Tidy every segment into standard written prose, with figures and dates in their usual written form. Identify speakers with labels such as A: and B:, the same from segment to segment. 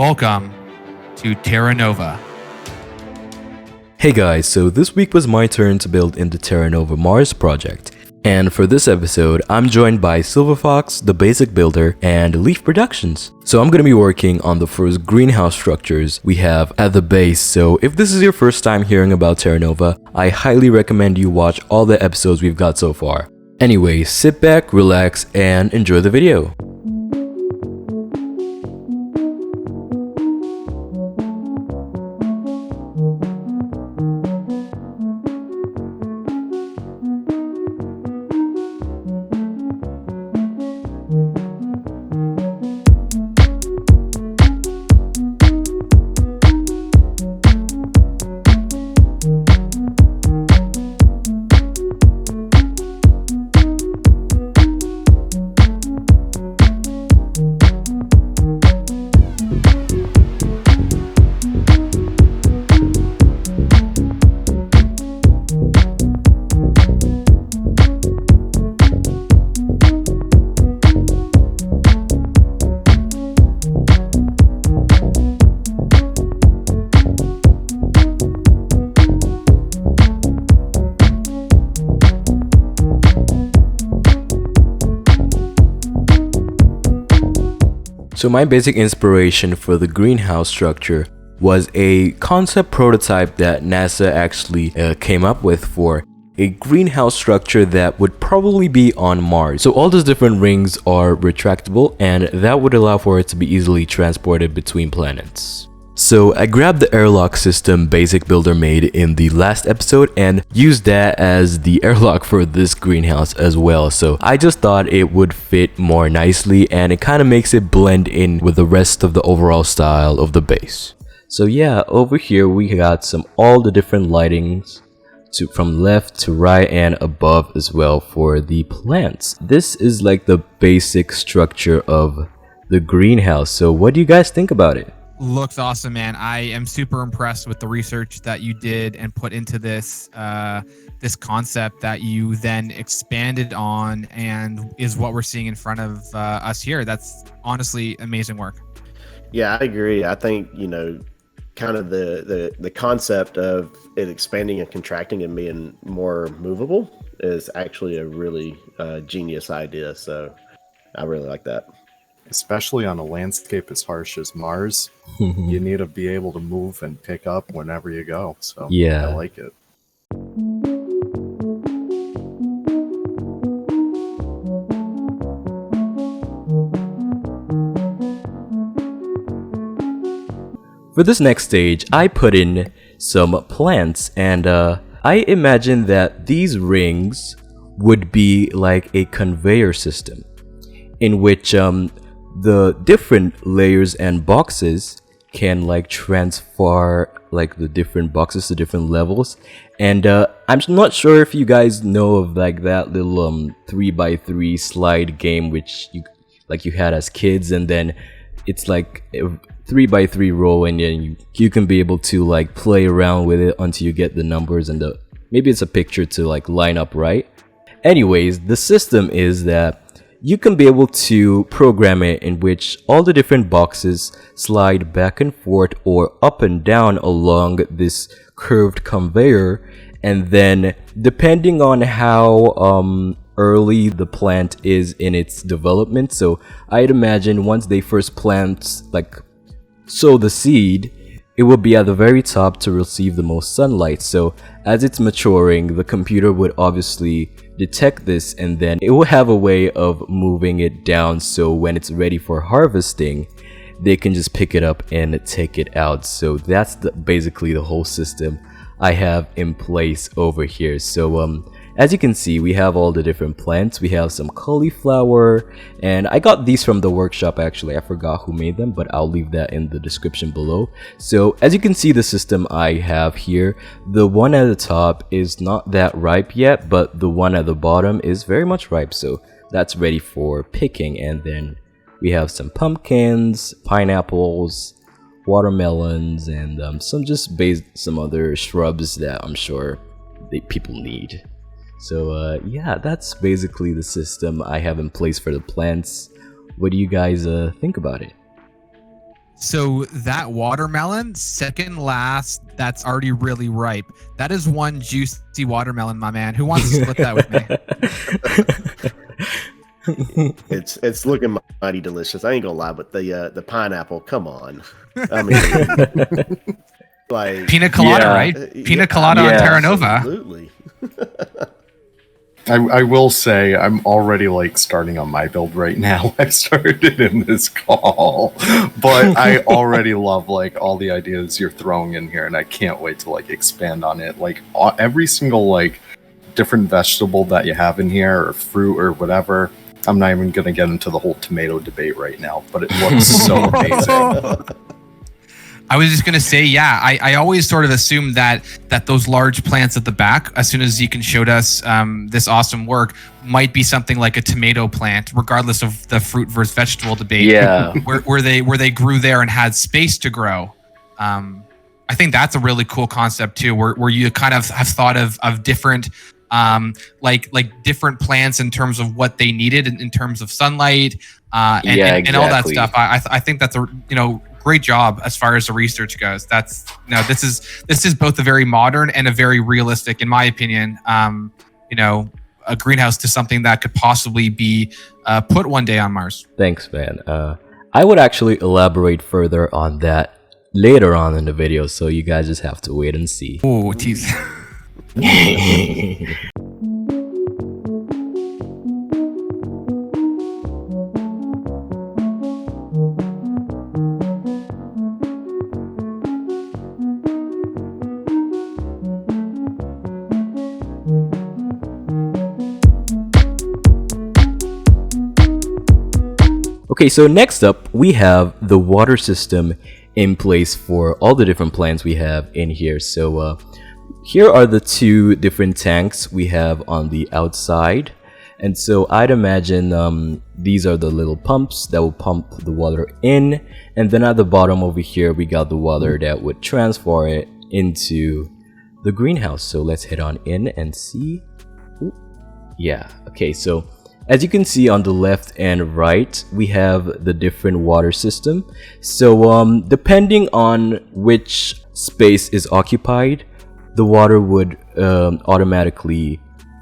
A: welcome to Terra Nova.
B: Hey guys, so this week was my turn to build in the Terra Nova Mars project. And for this episode, I'm joined by TheSilverFox, TheBasicBuilder, and Leaf Productions. So I'm gonna be working on the first greenhouse structures we have at the base. So if this is your first time hearing about Terra Nova, I highly recommend you watch all the episodes we've got so far. Anyway, sit back, relax, and enjoy the video. So my basic inspiration for the greenhouse structure was a concept prototype that NASA actually came up with for a greenhouse structure that would probably be on Mars. So all those different rings are retractable, and that would allow for it to be easily transported between planets. So I grabbed the airlock system BasicBuilder made in the last episode and used that as the airlock for this greenhouse as well. So I just thought it would fit more nicely, and it kind of makes it blend in with the rest of the overall style of the base. So yeah, over here we got all the different lightings from left to right and above as well for the plants. This is like the basic structure of the greenhouse. So what do you guys think about it?
A: Looks awesome, man. I am super impressed with the research that you did and put into this this concept that you then expanded on, and is what we're seeing in front of us here. That's honestly amazing work.
C: Yeah, I agree. I think, kind of the concept of it expanding and contracting and being more movable is actually a really genius idea. So I really like that.
D: Especially on a landscape as harsh as Mars, you need to be able to move and pick up whenever you go. So yeah, I like it.
B: For this next stage, I put in some plants, and I imagine that these rings would be like a conveyor system in which the different layers and boxes can like transfer like the different boxes to different levels. And I'm not sure if you guys know of like that little 3x3 slide game which you had as kids, and then it's like a 3x3 row, and then you can be able to like play around with it until you get the numbers and maybe it's a picture to like line up right. Anyways, the system is that you can be able to program it in which all the different boxes slide back and forth or up and down along this curved conveyor, and then depending on how early the plant is in its development, so I'd imagine once they first sow the seed, it will be at the very top to receive the most sunlight. So as it's maturing, the computer would obviously detect this, and then it will have a way of moving it down, so when it's ready for harvesting, they can just pick it up and take it out. So that's basically the whole system I have in place over here. So as you can see, we have all the different plants. We have some cauliflower, and I got these from the workshop actually. I forgot who made them, but I'll leave that in the description below. So as you can see, the system I have here, the one at the top is not that ripe yet, but the one at the bottom is very much ripe, so that's ready for picking. And then we have some pumpkins, pineapples, watermelons, and some other shrubs that I'm sure people need. So yeah, that's basically the system I have in place for the plants. What do you guys think about it?
A: So that watermelon, second last, that's already really ripe. That is one juicy watermelon, my man. Who wants to split that with me?
C: It's looking mighty delicious. I ain't gonna lie, but the pineapple, come on. I mean, like
A: pina colada, right? Pina colada on Terra Nova.
C: Absolutely.
D: I will say I'm already like starting on my build right now. I started in this call, but I already love like all the ideas you're throwing in here, and I can't wait to like expand on it. Like every single like different vegetable that you have in here, or fruit, or whatever. I'm not even gonna get into the whole tomato debate right now, but it looks so amazing.
A: I was just gonna say, yeah, I always sort of assumed that those large plants at the back, as soon as Zekin showed us this awesome work, might be something like a tomato plant, regardless of the fruit versus vegetable debate.
B: Yeah,
A: where they grew there and had space to grow. I think that's a really cool concept too, where you kind of have thought of different like different plants in terms of what they needed in terms of sunlight and all that stuff. I think that's a great job as far as the research goes. That's this is both a very modern and a very realistic, in my opinion, a greenhouse to something that could possibly be put one day on Mars.
B: Thanks, man. I would actually elaborate further on that later on in the video, so you guys just have to wait and see.
A: Oh, tease.
B: Okay, so next up we have the water system in place for all the different plants we have in here. So here are the two different tanks we have on the outside, and so I'd imagine these are the little pumps that will pump the water in, and then at the bottom over here we got the water that would transfer it into the greenhouse. So let's head on in and see. Ooh. Yeah, okay, so as you can see on the left and right, we have the different water system. So depending on which space is occupied, the water would automatically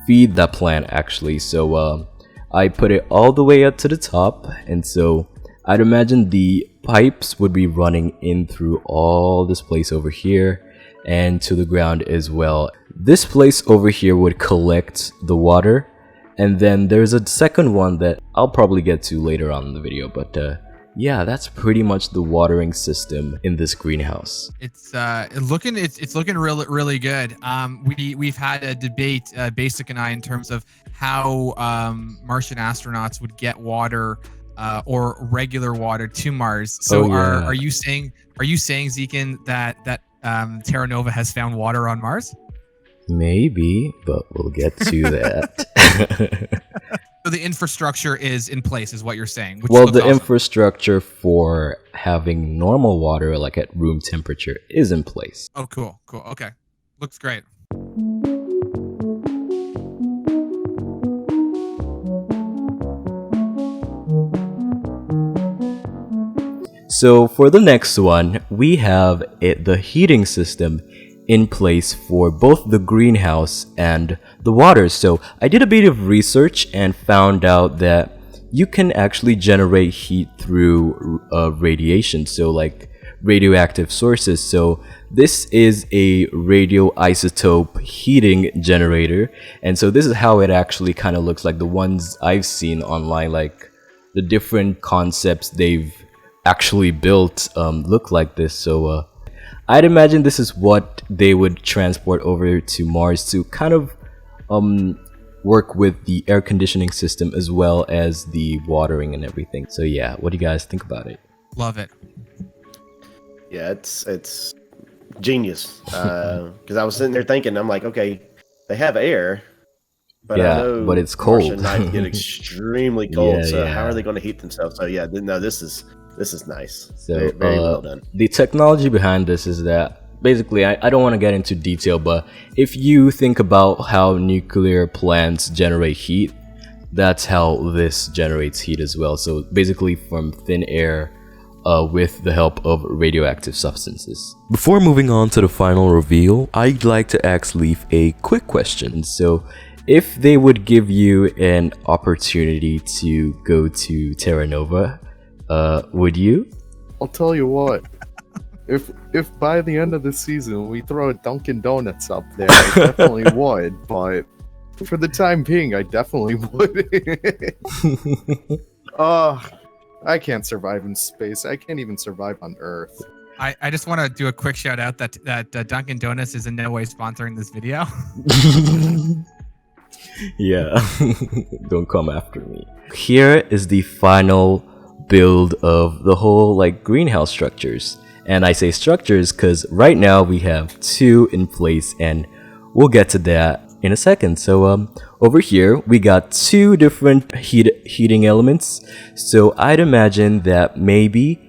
B: feed that plant actually. So I put it all the way up to the top, and so I'd imagine the pipes would be running in through all this place over here and to the ground as well. This place over here would collect the water, and then there's a second one that I'll probably get to later on in the video, but yeah, that's pretty much the watering system in this greenhouse.
A: It's looking really good. We've had a debate, Basic and I, in terms of how Martian astronauts would get water or regular water to Mars. So are you saying Zekin that Terra Nova has found water on Mars?
B: Maybe, but we'll get to that.
A: So the infrastructure is in place, is what you're saying.
B: Well, the infrastructure for having normal water, like at room temperature, is in place.
A: Oh, cool. Okay, looks great.
B: So for the next one, we have the heating system in place for both the greenhouse and the water. So I did a bit of research and found out that you can actually generate heat through radiation, so like radioactive sources. So this is a radioisotope heating generator, and so this is how it actually kind of looks like. The ones I've seen online, like the different concepts they've actually built look like this. So I'd imagine this is what they would transport over to Mars to kind of work with the air conditioning system as well as the watering and everything. So yeah, what do you guys think about it?
A: Love it.
C: Yeah, it's genius. Because I was sitting there thinking, I'm like, okay, they have air, but
B: yeah,
C: I know
B: but it's cold.
C: Martian nights get extremely cold.
B: Yeah,
C: so
B: yeah.
C: how are they going to heat themselves? So yeah, no, this is nice.
B: So
C: very well done.
B: The technology behind this is that basically, I don't want to get into detail, but if you think about how nuclear plants generate heat, that's how this generates heat as well. So basically from thin air, with the help of radioactive substances. Before moving on to the final reveal, I'd like to ask Leaf a quick question. So, if they would give you an opportunity to go to Terra Nova, would you?
D: I'll tell you what. If by the end of the season we throw a Dunkin' Donuts up there, I definitely would. But for the time being, I definitely would. I can't survive in space. I can't even survive on Earth.
A: I just want to do a quick shout out that Dunkin' Donuts is in no way sponsoring this video.
B: Yeah, don't come after me. Here is the final build of the whole like greenhouse structures. And I say structures because right now we have 2 in place, and we'll get to that in a second. So over here we got 2 different heating elements. So I'd imagine that maybe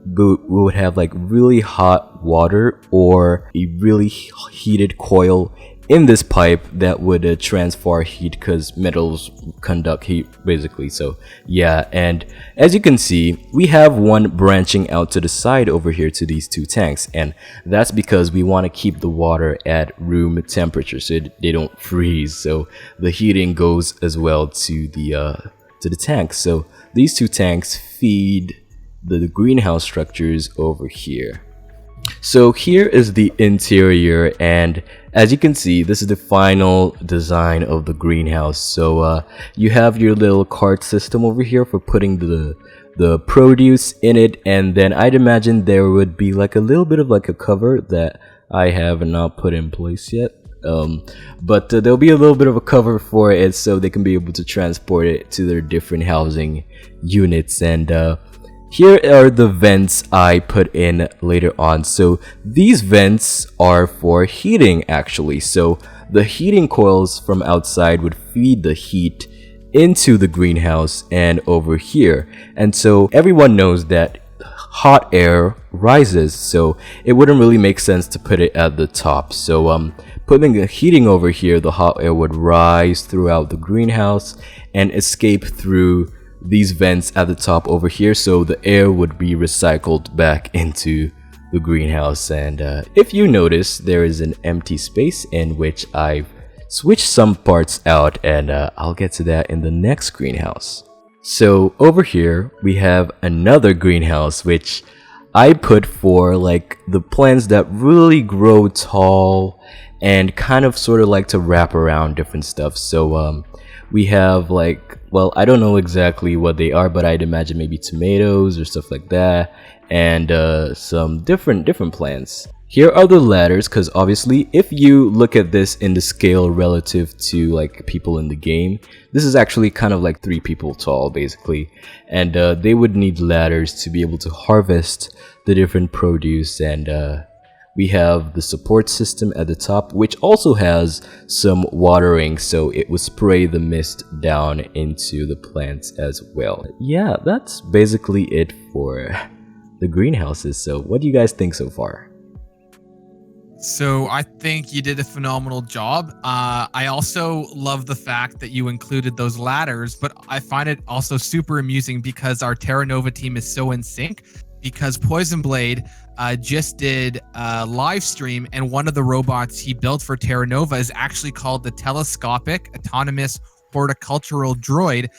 B: we would have like really hot water or a really heated coil in this pipe that would transfer heat, because metals conduct heat basically. So yeah, and as you can see, we have one branching out to the side over here to these 2 tanks, and that's because we want to keep the water at room temperature so they don't freeze. So the heating goes as well to the tanks. So these 2 tanks feed the greenhouse structures over here. So here is the interior, and as you can see, this is the final design of the greenhouse. So you have your little cart system over here for putting the produce in it, and then I'd imagine there would be like a little bit of like a cover that I have not put in place yet. But there'll be a little bit of a cover for it so they can be able to transport it to their different housing units. And here are the vents I put in later on. So these vents are for heating actually. So the heating coils from outside would feed the heat into the greenhouse and over here. And so everyone knows that hot air rises, so it wouldn't really make sense to put it at the top. So putting the heating over here, the hot air would rise throughout the greenhouse and escape through these vents at the top over here, so the air would be recycled back into the greenhouse. And if you notice, there is an empty space in which I've switched some parts out, and I'll get to that in the next greenhouse. So over here we have another greenhouse which I put for like the plants that really grow tall and kind of sort of like to wrap around different stuff. So we have like, well, I don't know exactly what they are, but I'd imagine maybe tomatoes or stuff like that, and some different plants. Here are the ladders, because obviously if you look at this in the scale relative to like people in the game, this is actually kind of like 3 people tall basically, and they would need ladders to be able to harvest the different produce. And we have the support system at the top, which also has some watering, so it will spray the mist down into the plants as well. Yeah, that's basically it for the greenhouses. So what do you guys think so far?
A: So I think you did a phenomenal job. I also love the fact that you included those ladders, but I find it also super amusing because our Terra Nova team is so in sync, because PoisonBlade just did a live stream, and one of the robots he built for Terra Nova is actually called the Telescopic Autonomous Horticultural Droid,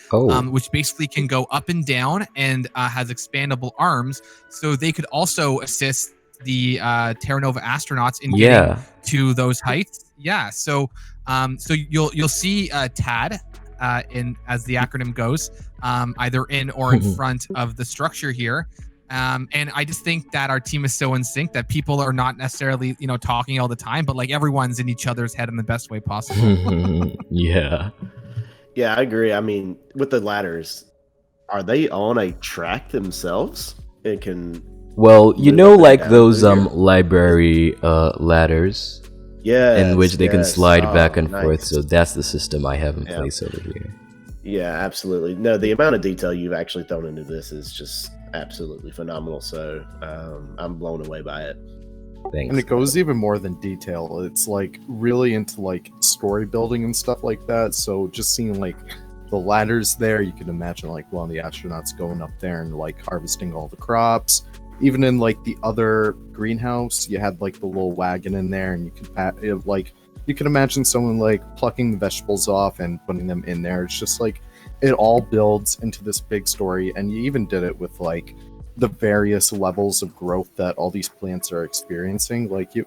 A: which basically can go up and down and has expandable arms, so they could also assist the Terra Nova astronauts in getting to those heights. Yeah, so you'll see TAD in, as the acronym goes, either in or in front of the structure here. And I just think that our team is so in sync that people are not necessarily, talking all the time, but like everyone's in each other's head in the best way possible.
C: Yeah, I agree. I mean, with the ladders, are they on a track themselves? It can.
B: Well, like those library ladders, in which they can slide back and forth. So that's the system I have in place over here.
C: Yeah, absolutely. No, the amount of detail you've actually thrown into this is just absolutely phenomenal. So I'm blown away by it.
B: Thanks.
D: And it goes even more than detail. It's like really into like story building and stuff like that. So just seeing like the ladders there. You can imagine like one of the astronauts going up there and like harvesting all the crops. Even in like the other greenhouse, you had like the little wagon in there, and you can like you can imagine someone like plucking the vegetables off and putting them in there. It's just like it all builds into this big story, and you even did it with like the various levels of growth that all these plants are experiencing. Like you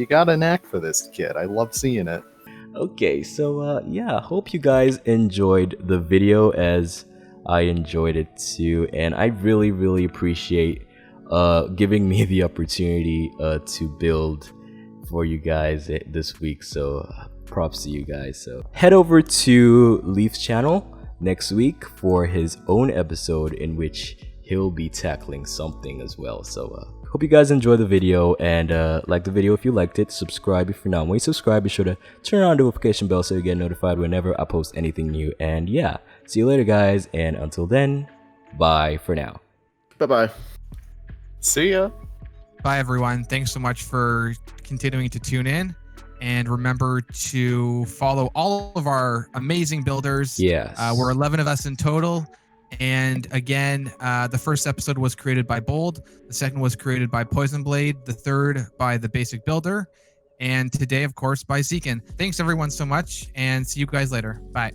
D: got a knack for this, kid. I love seeing it.
B: Okay, so yeah, hope you guys enjoyed the video as I enjoyed it too, and I really appreciate giving me the opportunity to build for you guys this week. So props to you guys. So head over to Leaf's channel next week for his own episode in which he'll be tackling something as well. So hope you guys enjoy the video, and like the video if you liked it. Subscribe if you're not. When you subscribe, be sure to turn on the notification bell so you get notified whenever I post anything new. And yeah, see you later guys, and until then, bye for now.
C: Bye-bye.
D: See ya.
A: Bye, everyone. Thanks so much for continuing to tune in. And remember to follow all of our amazing builders.
B: Yes.
A: We're 11 of us in total. And again, the first episode was created by Bold. The second was created by PoisonBlade. The third by TheBasicBuilder. And today, of course, by Zekin. Thanks, everyone, so much. And see you guys later. Bye.